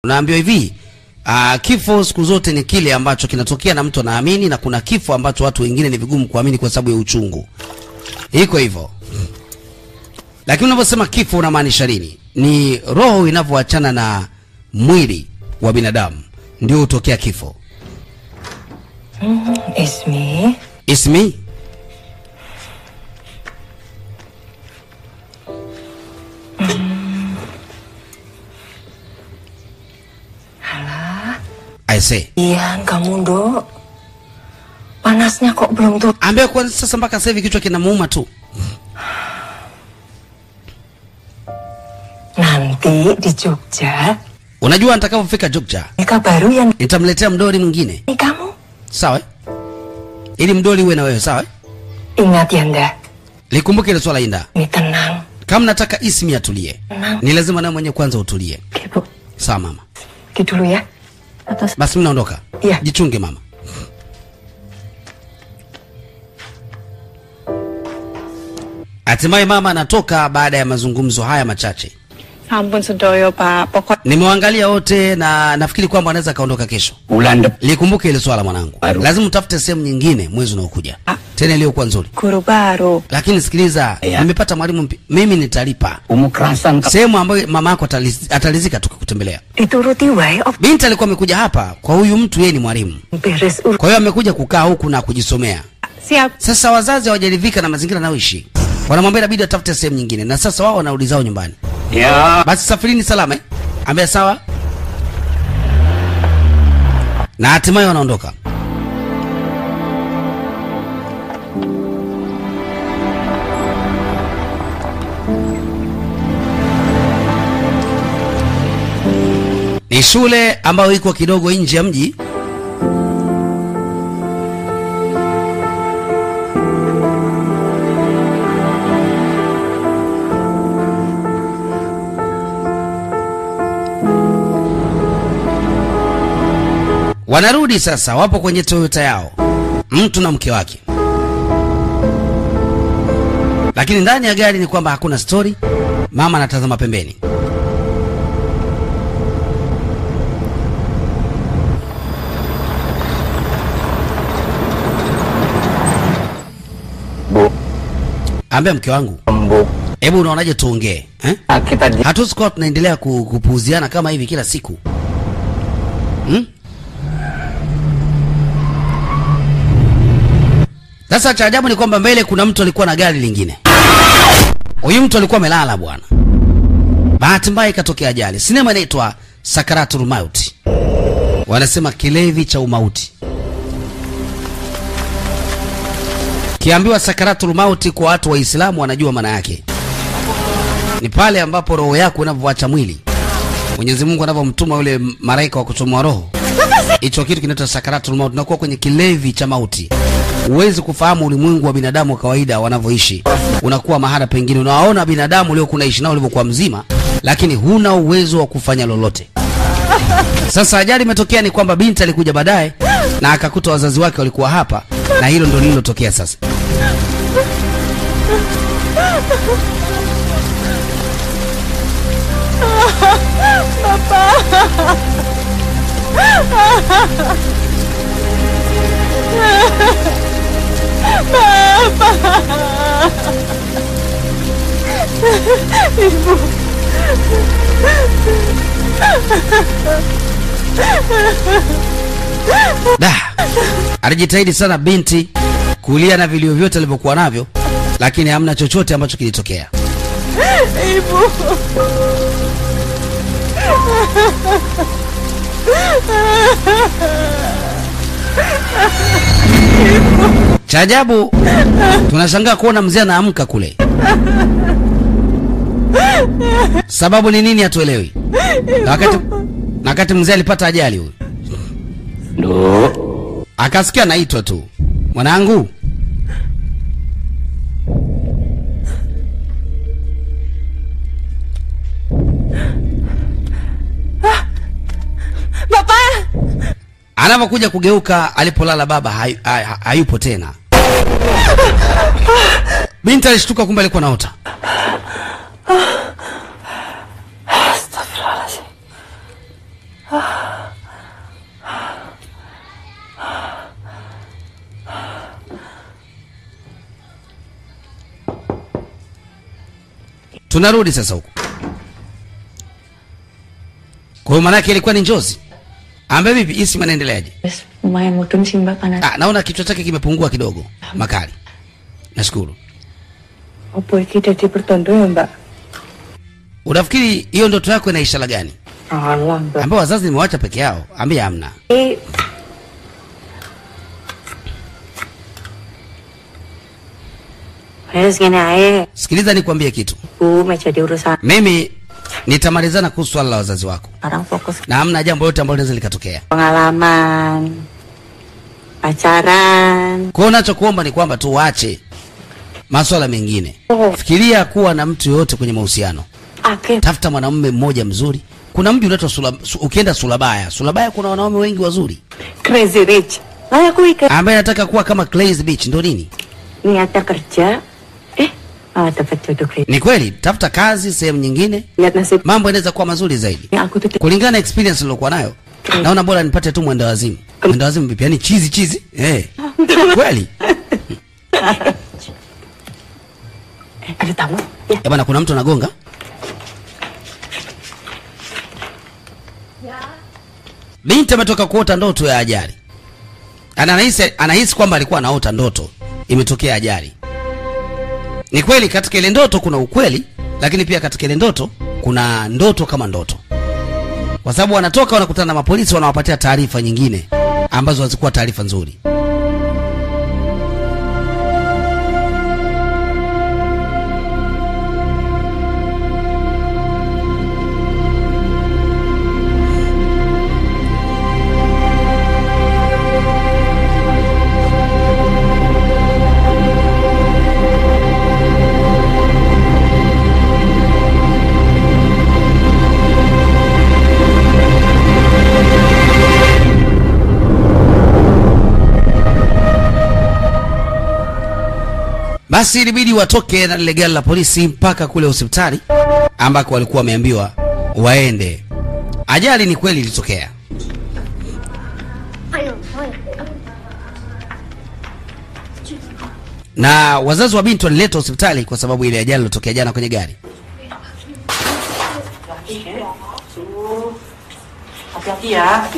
Unaambiwa hivi, kifo siku zote ni kile ambacho kinatokea na mtu anaamini, na kuna kifo ambacho watu wengine ni vigumu kuamini kwa sababu ya uchungu. Iko hivyo. Lakini unaposema kifo unamaanisha nini? Ni roho inavyoachana na mwili wa binadamu ndio hutokea kifo. Ismi. Ismi? Halah. I say. Iya, kamu Dok. Panasnya kok belum tuh. Ambia kwa sasa mpaka sasa hivi kichwa kinamuuma tu. Nanti di Jogja. Unajua nitakapofika Jogja, Nikah baru yang nitamletea mdoli mwingine. Ni kamu. Sawa? Ili mdoli uwe na wewe, sawa? Ingat ya Nda. Likumbuke ile swala Inda. Ni tenang. Kama nataka Ismi atulie, ni lazima nawe mwenyewe kwanza utulie. Ibu. Sawa mama. Dulu ya. Atas. Basi mimi naondoka. Iya. Jichunge mama. Hatimaye mama anatoka baada ya mazungumzo haya machache. Sampun sedoyo Pak, pokok. Nimewaangalia wote na nafikiri kwamba anaweza kaondoka kesho. Likumbuke ile swala mwanangu. Lazima utafute sehemu nyingine mwezi unaokuja. Tena iliyokuwa nzuri. Guru baru. Lakini sikiliza, nimepata mwalimu mimi nitalipa. Sehemu ambayo mama yako atalizika tukikutembelea. Dituruti wae. Binti alikuwa amekuja hapa kwa huyu mtu, yeye ni mwalimu. Kwa hiyo amekuja kukaa huku na kujisomea. Siap. Sasa wazazi hawajaridhika na mazingira anayoishi. Wanamwambia inabidi atafute sehemu nyingine, na sasa wao wanarudi zao nyumbani. Basi safirini salama eh? Ambia sawa. Na hatimaye wanaondoka. Ni shule ambayo iko kidogo nje ya mji. Wanarudi sasa, wapo kwenye Toyota yao, mtu na mke wake. Lakini ndani ya gari ni kwamba hakuna story. Mama anatazama pembeni. Bu. Ambia mke wangu. Hebu unaonaje tuongee? Hatuwezi kuwa tunaendelea kupuuziana kama hivi kila siku. Sasa cha ajabu ni kwamba mbele kuna mtu alikuwa na gari lingine. Huyu mtu alikuwa amelala bwana. Bahati mbaya ikatokea ajali. Sinema inaitwa Sakaratul Maut. Wanasema kilevi cha umauti. Kiambiwa Sakaratul Maut kwa watu wa Uislamu wanajua maana yake. Ni pale ambapo roho yako inapoacha mwili. Mwenyezi Mungu anapomtuma yule malaika wa kuchomoa roho. Hicho kitu kinaitwa Sakaratul Maut, na kuwa kwenye kilevi cha mauti. Uwezi kufahamu ulimwengu wa binadamu wa kawaida wanavyoishi. Unakuwa mahala pengine, unawaona binadamu leo kunaishi nao ulivyokuwa mzima, lakini huna uwezo wa kufanya lolote. Sasa ajali imetokea ni kwamba binti alikuja baadaye na akakuta wazazi wake walikuwa hapa, na hilo ndio lililotokea sasa. Ibu. Alijitahidi sana binti kulia na vilio vyote alivyokuwa navyo, lakini hamna chochote ambacho kilitokea. Ibu. Cha ajabu, tunashangaa kuona mzee anaamka kule. Sababu ni nini hatuelewi. Na wakati mzee alipata ajali huyo, Ndo akasikia naitwa tu, mwanangu. Baba. Anapokuja kugeuka, alipolala baba hayupo tena. Binti alishtuka, kumbe alikuwa naota. Astagfirullahaladzim. Tunarudi sasa huko. Kwa hiyo manake ilikuwa ni njozi. Ambe vipi Isma anaendeleaje? Yes, lumayan mudeng sih Mbak panas. Naona kichwa chake kimepungua kidogo makali. Nashukuru. Opo iki dadi pertondo ya Mbak? Unafikiri hiyo ndoto yako ina ishara gani? Alah Mbak. Ambao wazazi nimewaacha peke yao. Ambia hamna. Wes ngene ae. Sikiliza nikwambie kitu. Jadi urusan. Mimi nitamalizana kuhusu swala la wazazi wako. Sekarang fokus Na hamna jambo lote ambalo linaweza likatokea. pengalaman. Pacaran. Kwa hiyo unachokuomba ni kwamba tu waache masuala mengine. Fikiria kuwa na mtu yote kwenye mahusiano. Akhir. Tafuta mwanamume mmoja mzuri. Kuna mji unaitwa ukienda Surabaya. Surabaya kuna wanaume wengi wazuri. Crazy Rich. Lah aku iki Ambaye anataka kuwa kama Crazy Beach ndo nini? niatnya kerja. Dapat jodoh Crazy. Ni kweli, tafuta kazi sehemu nyingine. Lihat nasib. Mambo yanaweza kuwa mazuri zaidi. Aku tuh Kulingana na experience nilokuwa nayo. Naona bora nipate tu mwenda wazimu. Mwenda wazimu vipi? Yaani chizi. Kweli? ada tamu. Ya. Bwana kuna mtu anagonga? Binti ametoka kuota ndoto ya ajali. Anahisi kwamba alikuwa anaota ndoto imetokea ajali. Ni kweli katika ile ndoto kuna ukweli, lakini pia katika ile ndoto kuna ndoto kama ndoto. Kwa sababu wanatoka wanakutana na mapolisi wanawapatia taarifa nyingine ambazo hazikuwa taarifa nzuri. Basi ilibidi watoke na lile gari la polisi mpaka kule hospitali ambako walikuwa wameambiwa waende. Ajali ni kweli ilitokea. Na wazazi wa binti walileta hospitali kwa sababu ile ajali ilitokea jana kwenye gari. Hati-hati ya.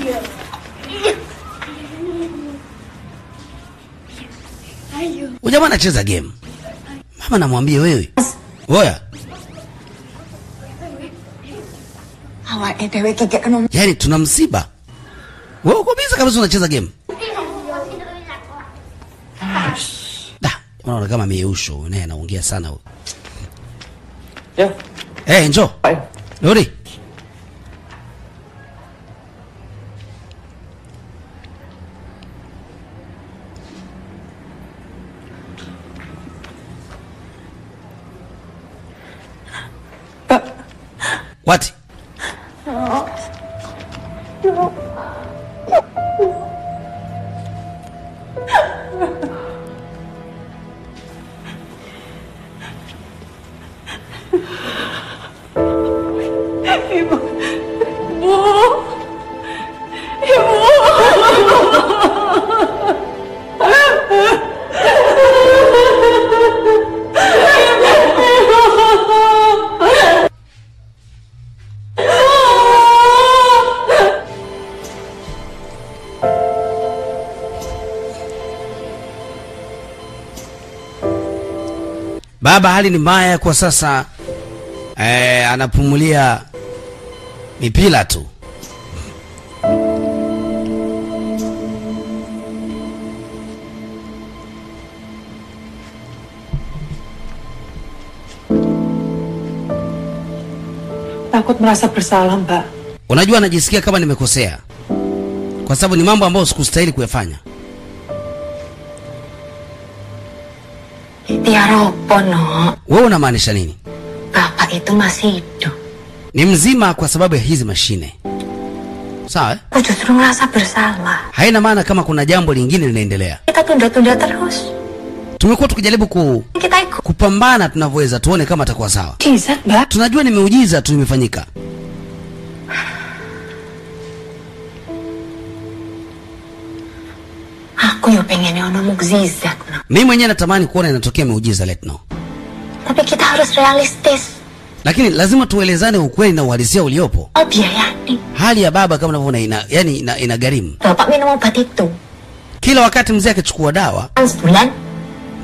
Ujamaa anacheza game. Mama namwambie wewe. Oya. Awake dhewe iki gak kena. Yaani tuna msiba. Wewe uko biza kabisa unacheza game. Unaona kama mieusho naye anaongea sana huyo. Njoo. Rudi. What? Baba hali ni mbaya kwa sasa. Anapumulia mipila tu. Takut merasa bersalah, Mbak. Unajua najisikia kama nimekosea. Kwa sababu ni mambo ambayo sikustahili kuyafanya. Tiara opo, no? Wewe unamaanisha nini? Bapak itu masih hidup. Ni mzima kwa sababu ya hizi mashine. Sawa? Aku justru ngerasa bersalah. Haina maana kama kuna jambo lingine linaendelea. Kita tunda-tunda terus. Tumekuwa tukijaribu Kita ikut. kupambana tunavyoweza tuone kama atakuwa sawa. Mujizat, Mbak. Tunajua ni miujiza tu imefanyika. Aku yo pengen ono mukjizat, no. Mimi mwenyewe natamani kuona inatokea miujiza Letno. Tapi kita harus realistis. Lakini lazima tuelezane ukweli na uhalisia uliopo. Oh, biayani. Hali ya baba kama unavyoona inagharimu. Bapak minum obat itu. Kila wakati mzee akichukua dawa Sebulan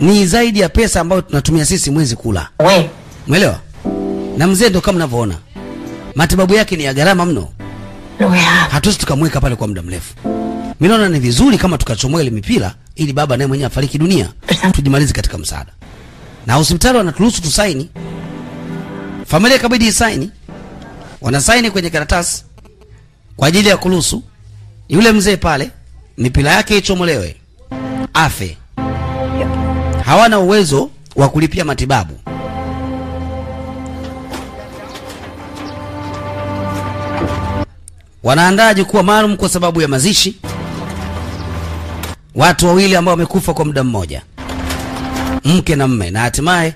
ni zaidi ya pesa ambayo tunatumia sisi mwezi kula. we. Umeelewa? Na mzee ndo kama unavyoona. Matibabu yake ni ya gharama mno. Loya. Hatuwezi tukamweka pale kwa muda mrefu. Mimi naona ni vizuri kama tukachomoa ile mipira ili baba naye mwenyewe afariki dunia. Tujimalize katika msaada. Na hospitali wanaturuhusu tusaini. Familia kabidi isaini. Wanasaini kwenye karatasi kwa ajili ya kuruhusu yule mzee pale mipira yake ichomolewe. Afe. Hawana uwezo wa kulipia matibabu. Wanaandaa jukwaa maalum kwa sababu ya mazishi. Watu wawili ambao wamekufa kwa muda mmoja. Mke na mme, na hatimaye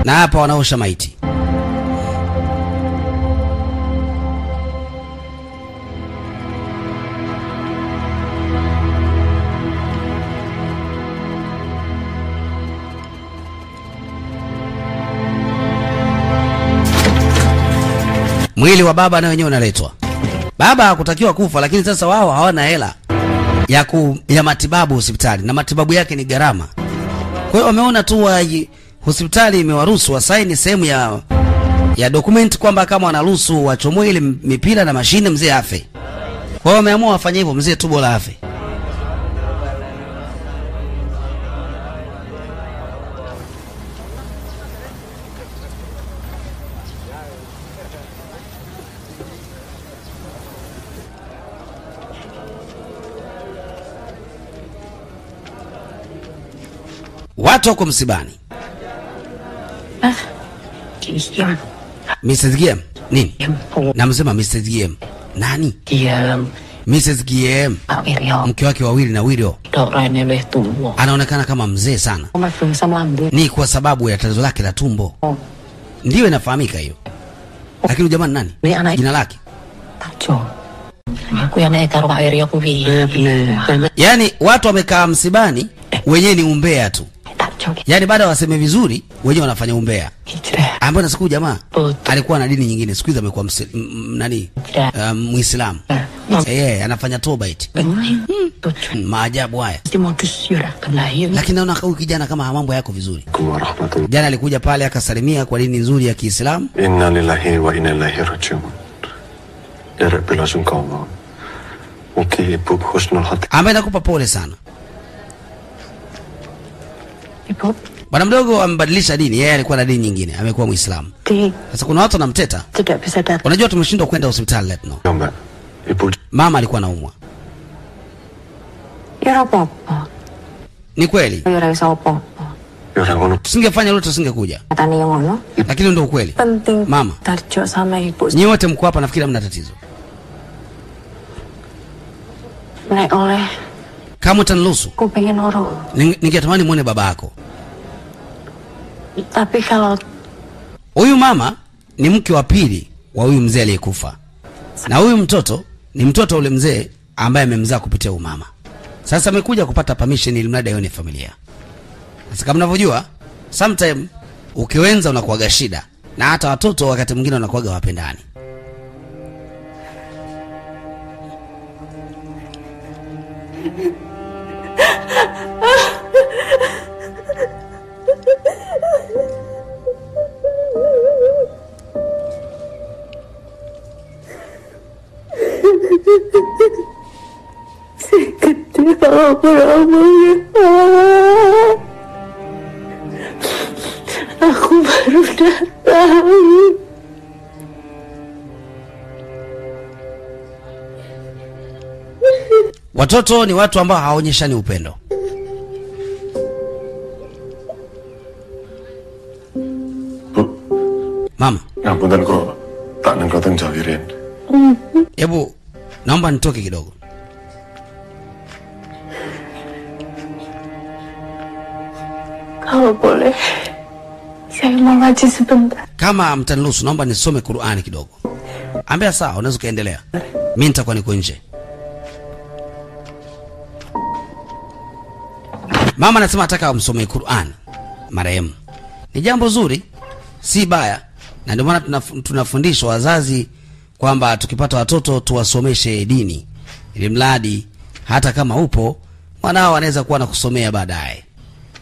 na hapa wanaosha maiti. Mwili wa baba na wenyewe unaletwa. Baba hakutakiwa kufa, lakini sasa wao hawana hela ya matibabu hospitali, na matibabu yake ni gharama. Kwa hiyo wameona tu hospitali imewaruhusu wasaini sehemu ya document kwamba kama wanaruhusu wachomoe ile mipira na mashine mzee afe. Kwa hiyo wameamua wafanye hivyo, mzee tu bora afe. Watu wako msibani. Diam. Mrs. Giem. Nini? Diam. Namsema Mrs. Giem. Nani? Diam. Mrs. Giem. Pak Wiryo. Mke wake wawili na Wiryo. Dokternya lebih tua. Anaonekana kama mzee sana. Masih lambung. Ni kwa sababu ya tatizo lake la tumbo. Ndiyo inafahamika hiyo. Lakini jamani nani? Jina lake? Tajo. Aku yang naik karo Pak Wiryo kuwi. Yaani watu wamekaa msibani, wenyewe ni umbea tu. Yaani baada waseme vizuri, wenyewe wanafanya umbea. Ambapo na siku jamaa alikuwa na dini nyingine, siku hizo amekuwa Muislamu. Anafanya toba eti. Maajabu haya. Lakini naona huyu kijana kama mambo yako vizuri. Jana alikuja pale akasalimia kwa dini nzuri ya Kiislamu. Inna lillahi wa inna ilaihi rajiun. Ya Rabbil alamin. Okay, Ibu husnul hati. Ambaye nakupa pole sana. Ibu, bwana mdogo amebadilisha dini, yeye alikuwa na dini nyingine, amekuwa Muislamu. Sasa kuna watu wanamteta. Unajua tumeshindwa kwenda hospitali Letno. Ibu, mama alikuwa anaumwa. Ya apa? Ni kweli. Ya iso apa? Tusingefanya lolote tusingekuja. Katani yang ngono. Lakini ndio ukweli. Penting. Mama. Tarjo sama Ibu. Nyi wote mko hapa nafikiri hamna tatizo. Naik oleh. Kamu utaniruhusu? Aku pengen oro. Ningetamani muone baba yako. Tapi kalau huyu mama ni mke wa pili wa huyu mzee aliyekufa. Na huyu mtoto ni mtoto ule mzee ambaye amemzaa kupitia huyu mama. Sasa amekuja kupata permission ili mradi aone familia. Sasa kama mnavyojua, sometime ukiwenza unakuaga shida. Na hata watoto wakati mwingine wanakuaga wapendani. Aku baru datang. Watoto ni watu ambao hawaonyeshani upendo. Mama. Ngapunten kok tak nengkoten jawirin. Hebu naomba nitoke kidogo. Kalau boleh, saya mau ngaji sebentar. Kama mtaniruhusu naomba nisome Qur'ani kidogo. Ambia sawa, unaweza kuendelea. Mimi nitakuwa niko nje. Mama anasema ataka amsomee Qur'an marehemu. Ni jambo zuri, si baya. Na ndio maana tunafundishwa wazazi kwamba tukipata watoto tuwasomeshe dini, ili mradi hata kama upo mwanao anaweza kuwa na kusomea baadaye.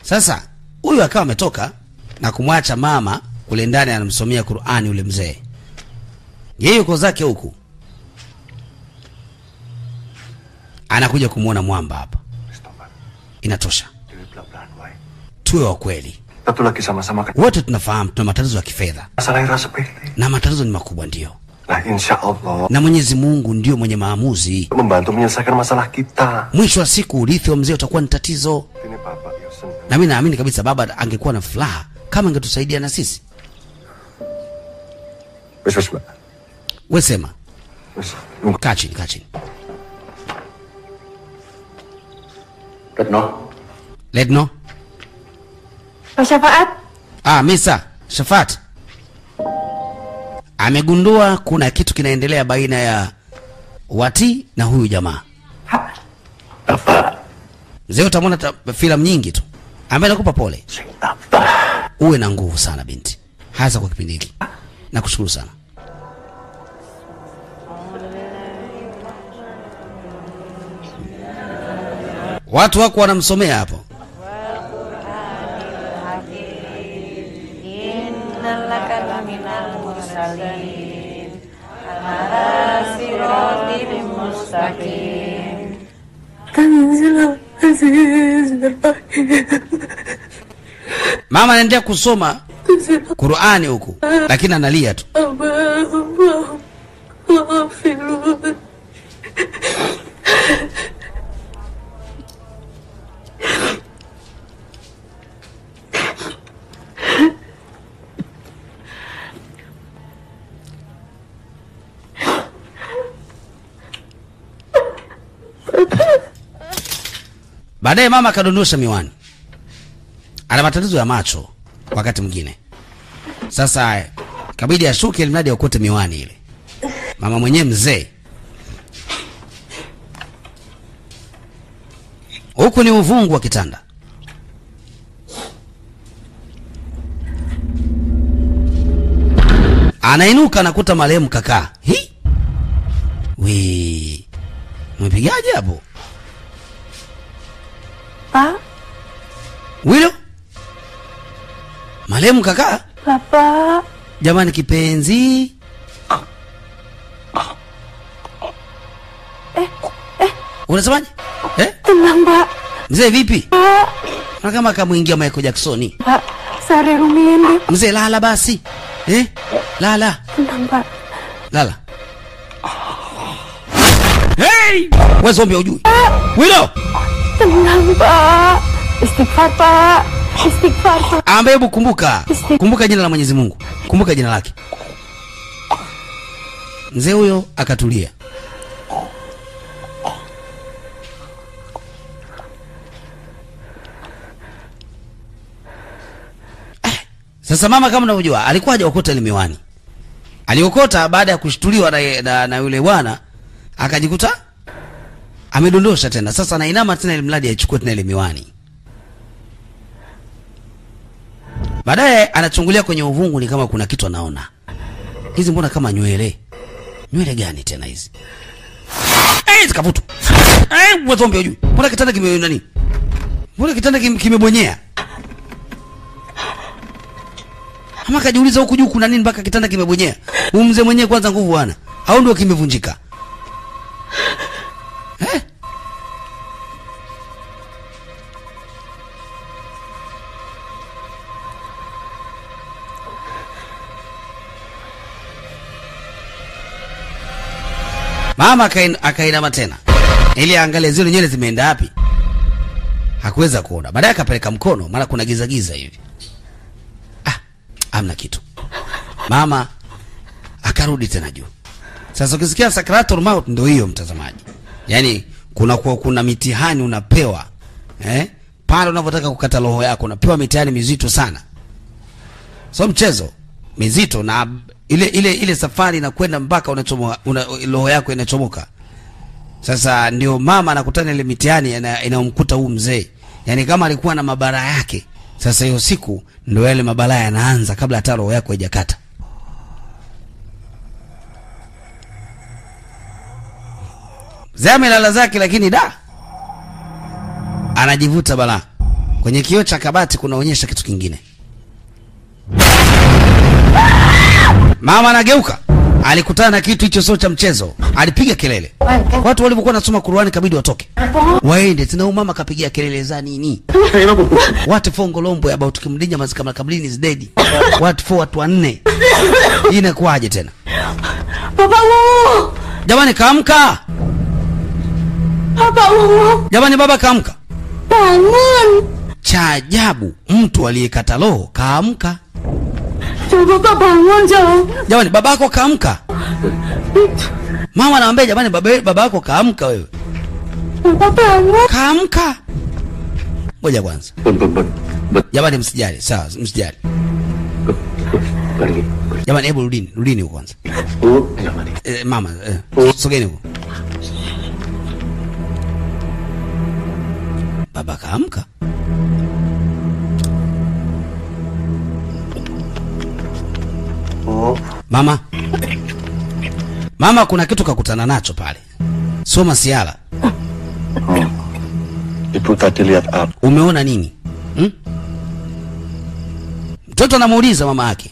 Sasa huyu akawa ametoka na kumwacha mama kule ndani anamsomea Qur'ani yule mzee. Yeye yuko zake huku. Anakuja kumuona mwamba hapa. Inatosha. Tuwe wa kweli. Satu lagi sama-sama kan. Wote tunafahamu tuna matatizo ya kifedha. Masalah rasa sepele. Na matatizo ni makubwa ndio. Nah, insya Allah. Na Mwenyezi Mungu ndio mwenye maamuzi. Membantu menyelesaikan masalah kita. Mwisho wa siku urithi wa mzee utakuwa ni tatizo. Ini Bapak ya senang. Na mimi naamini kabisa baba angekuwa na furaha kama angetusaidia na sisi. Wes, Mbak. Wewe sema. Wes. Kaa chini. Ledno. Pak Syafaat. Misa, Shafat. Amegundua kuna kitu kinaendelea baina ya Wati na huyu jamaa. Bapak. Mzee utamwona filamu nyingi tu. Ambaye nakupa pole. Uwe na nguvu sana binti. Hasa kwa kipindi hiki. Nakushukuru sana. Watu wako wanamsomea hapo. Mama anaendelea kusoma Qur'ani huku lakini analia tu. Baadaye mama akadondosha miwani. Ana matatizo ya macho wakati mwingine. Sasa kabidi ashuke mradi akote miwani ile. Mama mwenyewe mzee. Huko ni uvungu wa kitanda. Anainuka anakuta marehemu kakaa. Wee. Mpigaje hapo? Pak. Wilo? Marehemu kakaa? Bapak. Jamani kipenzi. Unasemaje? Tenang, Pak. Mzee vipi? Pak. Na kama kamuingia Michael Jackson. Pak, sare ruminde. Mzee lala basi. Lala. Tenang, Pak. Lala. Hey! Wewe zombie hujui. Wilo! Tenang, Pak. Istighfar, Pak. Istighfar, Pak. Hebu kumbuka. Kumbuka jina la Mwenyezi Mungu. Kumbuka jina lake. Mzee huyo akatulia. Sasa mama kama unavyojua alikuwa hajaokota ile miwani. Aliokota baada ya kushtuliwa na yule bwana akajikuta amedondosha tena. Sasa anainama tena ile mradi aichukue tena ile miwani. Baadaye anachungulia kwenye uvungu ni kama kuna kitu anaona. Hizi mbona kama nywele? Nywele gani tena hizi? Zikavutu. Wewe zombie hujui. Mbona kitanda kime nani? Mbona kitanda kimebonyea? Ama kajiuliza huku juu kuna nini mpaka kitanda kimebonyea? Huyu mzee mwenyewe kwanza nguvu hana. Au ndio kimevunjika? Mama akainama tena ili angalie zile nywele zimeenda wapi. Hakuweza kuona. Baadaye akapeleka mkono maana kuna giza giza hivi. Hamna kitu. Mama akarudi tena juu. Sasa ukisikia sakratul maut ndio hiyo mtazamaji. Yaani kuna mitihani unapewa. Pale unapotaka kukata roho yako unapewa mitihani mizito sana. So mchezo mizito na ile safari inakwenda mpaka unachomoa roho yako inachomoka. Sasa ndio mama anakutana ile mitihani inayomkuta huyu mzee. Yaani kama alikuwa na mabara yake, sasa hiyo siku ndio yale mabara yanaanza kabla hata roho yako haijakata. Zame lala zake, lakini anajivuta balaa. Kwenye kioo cha kabati kunaonyesha kitu kingine. Mama anageuka. Alikutana na kitu hicho sio cha mchezo. Alipiga kelele. Watu walivyokuwa nasoma Qur'ani kabidi watoke. Waende tena, mama kapigia kelele za nini? What for ngolombo about kimdinya mazikama kabrini is dead. What for watu wanne. Hii inakuaje tena? Babamu! Jamani kaamka. Babamu! Jamani baba kaamka. Bangun! Cha ajabu, mtu aliyekata roho kaamka. Coba bangun, Jo. Jamani babako kaamka. Mama anaambia jamani babako kaamka wewe. Baba bangun. Kaamka. Ngoja kwanza. Jamani msijali, sawa, msijali. Jamani hebu rudini huko kwanza. Mama, sogeni huko. Baba kaamka. Mama kuna kitu kakutana nacho pale. Soma siala. Ibu tadi lihat apa? Umeona nini? Mtoto anamuuliza mama yake.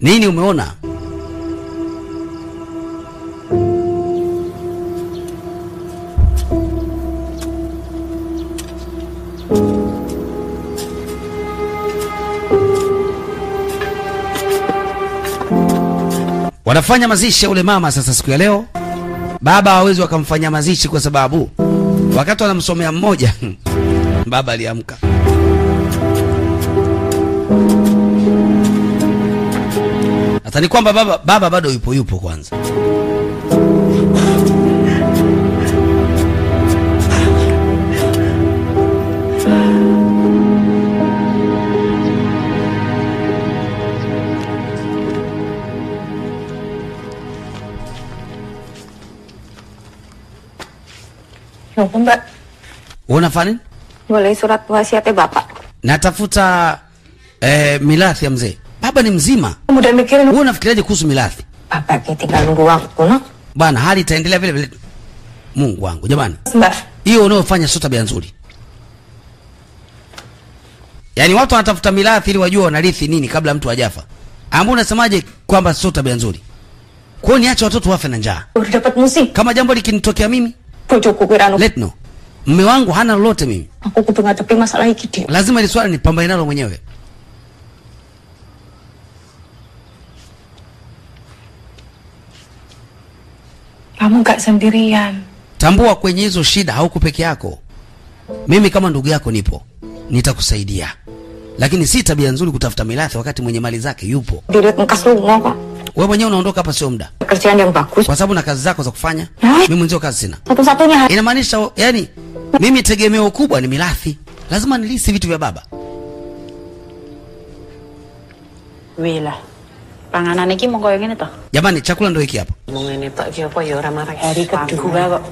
Nini umeona? Wanafanya mazishi ya ule mama sasa siku ya leo. Baba hawezi wakamfanya mazishi kwa sababu wakati wanamsomea mmoja baba aliamka. Hata ni kwamba baba bado yupo kwanza. Mbak, Unafanya nini? boleh surat wasiatnya Bapak. Natafuta mirathi ya mzee. Baba ni mzima. Udah mikirin Wewe unafikiriaje kuhusu mirathi? Bapak tinggal nunggu waktu, no? Bwana hali itaendelea vile vile. Mungu wangu jamani. Mbak, Hiyo unayofanya sio tabia nzuri. Yaani watu wanatafuta mirathi ili wajue wanarithi nini kabla mtu hajafa. Ambapo unasemaje kwamba sio tabia nzuri? Kwa hiyo niache watoto wafe na njaa. udah dapat musik. Kama jambo likinitokea mimi, Bojoku kirano. let no. Mume wangu hana lolote mimi. Aku kudu ngadepi masalah iki, Dik. Lazima ile swali nipambane nalo mwenyewe. Kamu gak sendirian. Tambua kwenye hizo shida hauko peke yako. Mimi kama ndugu yako nipo. Nitakusaidia. Lakini si tabia nzuri kutafuta mirathi wakati mwenye mali zake yupo. Dilihat engkas lunga kok. Wewe mwenyewe unaondoka hapa sio muda. Kerjaan yang bagus. Kwa sababu na kazi zako za kufanya. Mimi mwenzio kazi sina. Satu-satunya. Inamaanisha yani mimi tegemeo kubwa ni mirathi. Lazima nilisi vitu vya baba. Wila. Panganan iki mung koyo ngene to. Jamani chakula ndio hiki hapa. Mau ngene tok iki apa ya ora marah. Hari kedua kok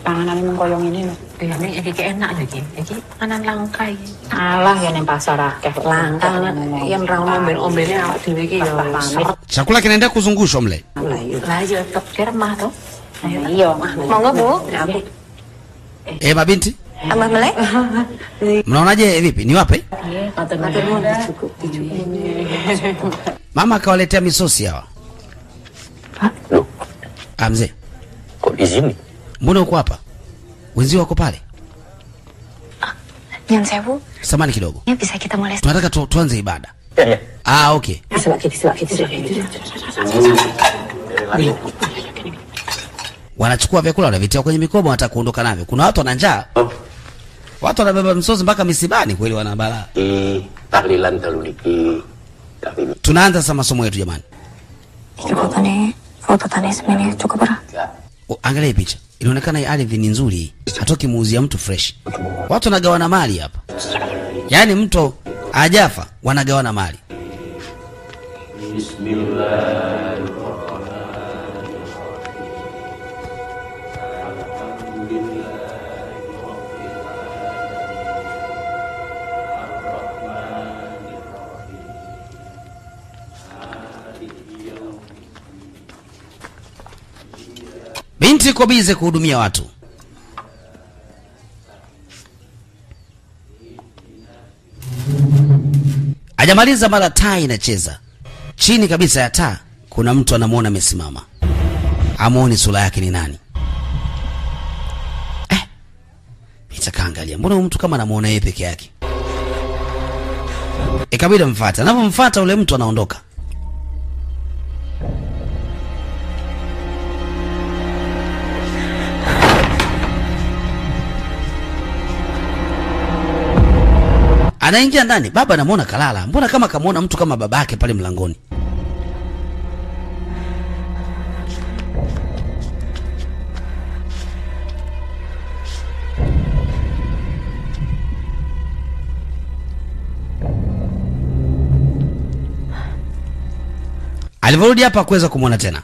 panganan mung koyo ngene lho. Ya nek iki enak iki. Iki panganan langka iki. Alah ya ning pasar akeh Langka yang ra omben-ombene awak dhewe iki ya pamit. Chakula kinaendelea kuzungushwa mle. Lah ya tok kermah to. Iya. Monggo, Bu. Aku. Mabinti? Tambah melek? Mnaonaje vipi? Niwape? Matur nuwun cukup. Mama akawaletea misosi hawa. Loh, Mzee, kok di sini? mbona uko hapa? Wenzio wako pale. Nyan sewu, Samani kidogo. ya bisa kita mulai. Tunataka tuanze ibada. Ya. Okay. Sebab gitu. Wanachukua vyakula wanavitia kwenye mikoba, wanataka kuondoka navyo. Kuna watu wana njaa. Watu wanabeba msozi mpaka misibani, kweli wana balaa. Tahlilan dulu niki. Tunaanza sasa masomo yetu jamani. Foto tani semeni cukup berat. Angalia picha. Inaonekana hii ardhi ni nzuri. Hatoki muuzia mtu fresh. Watu wanagawana mali hapa. Yaani mtu ajafa wanagawana mali. Binti iko bize kuhudumia watu. Hajamaliza mara taa inacheza. Chini kabisa ya taa kuna mtu anamuona amesimama. Hamuoni sura yake ni nani. Nitakaangalia. Mbona mtu kama anamuona yeye peke yake? Ikabidi mfuate. Anapomfuata ule mtu anaondoka. Anaingia ndani, baba anamuona kalala. Mbona kama kamuona mtu kama babake pale mlangoni? Alivyorudi hapa kuweza kumuona tena.